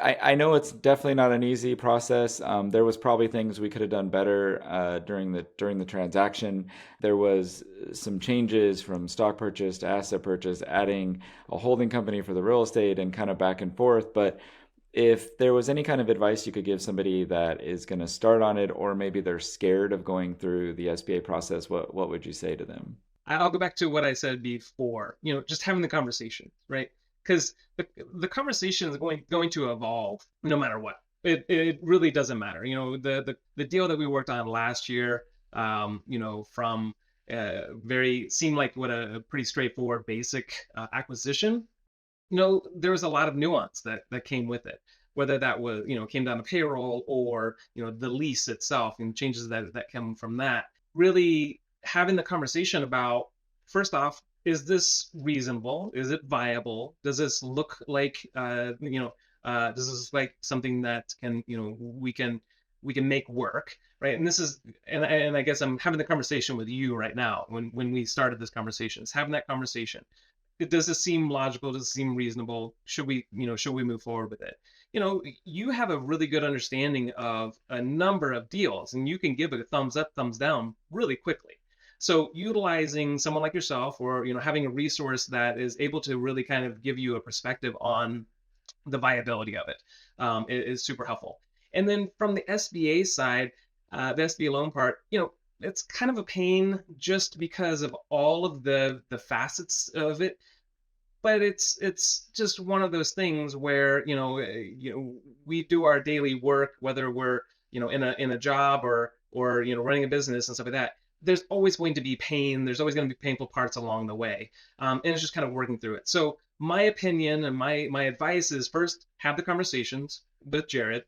I know it's definitely not an easy process. There was probably things we could have done better during the transaction. There was some changes from stock purchase to asset purchase, adding a holding company for the real estate and kind of back and forth. But if there was any kind of advice you could give somebody that is going to start on it, or maybe they're scared of going through the SBA process, what would you say to them? I'll go back to what I said before, just having the conversation, right? Because the conversation is going to evolve no matter what. It really doesn't matter. The deal that we worked on last year, from very seemed like what a pretty straightforward basic acquisition. There was a lot of nuance that came with it, whether that was, came down to payroll or, the lease itself and changes that come from that. Really having the conversation about, first off, is this reasonable? Is it viable? Does this look like, does this look like something that can, we can make work, right? And this is, and I guess I'm having the conversation with you right now. When we started this conversation, is having that conversation. Does this seem logical? Does it seem reasonable? Should we move forward with it? You have a really good understanding of a number of deals, and you can give it a thumbs up, thumbs down really quickly. So utilizing someone like yourself, or having a resource that is able to really kind of give you a perspective on the viability of it, is super helpful. And then from the SBA side, the SBA loan part, it's kind of a pain just because of all of the facets of it. But it's just one of those things where we do our daily work, whether we're in a job or running a business and stuff like that. There's always going to be pain. There's always going to be painful parts along the way, and it's just kind of working through it. So my opinion and my advice is, first have the conversations with Jared.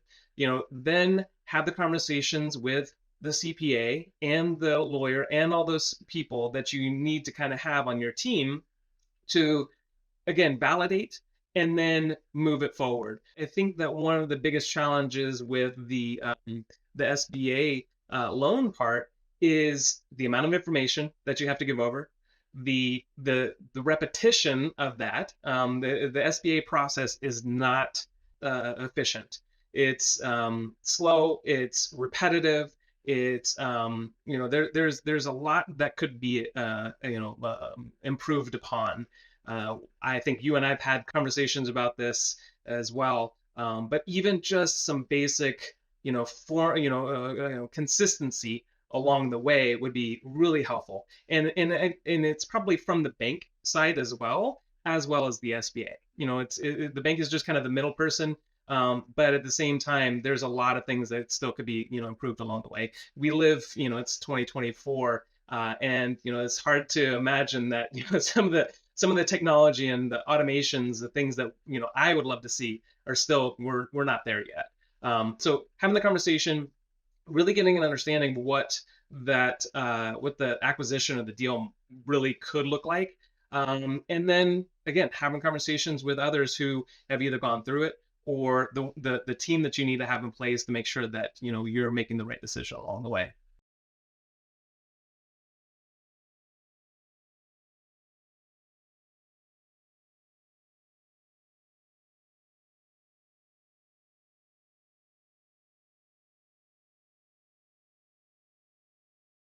Then have the conversations with the CPA and the lawyer and all those people that you need to kind of have on your team to, again, validate and then move it forward. I think that one of the biggest challenges with the SBA loan part is the amount of information that you have to give over, the repetition of that. The SBA process is not efficient. It's slow. It's repetitive. It's there's a lot that could be improved upon. I think you and I've had conversations about this as well. But even just some basic, consistency along the way would be really helpful. And it's probably from the bank side as well as the SBA. The bank is just kind of the middle person. But at the same time, there's a lot of things that still could be, improved along the way. We live, it's 2024, and it's hard to imagine that some of the technology and the automations, the things that I would love to see are still we're not there yet. So having the conversation, really getting an understanding of what the acquisition of the deal really could look like, and then again having conversations with others who have either gone through it or the team that you need to have in place to make sure that you're making the right decision along the way.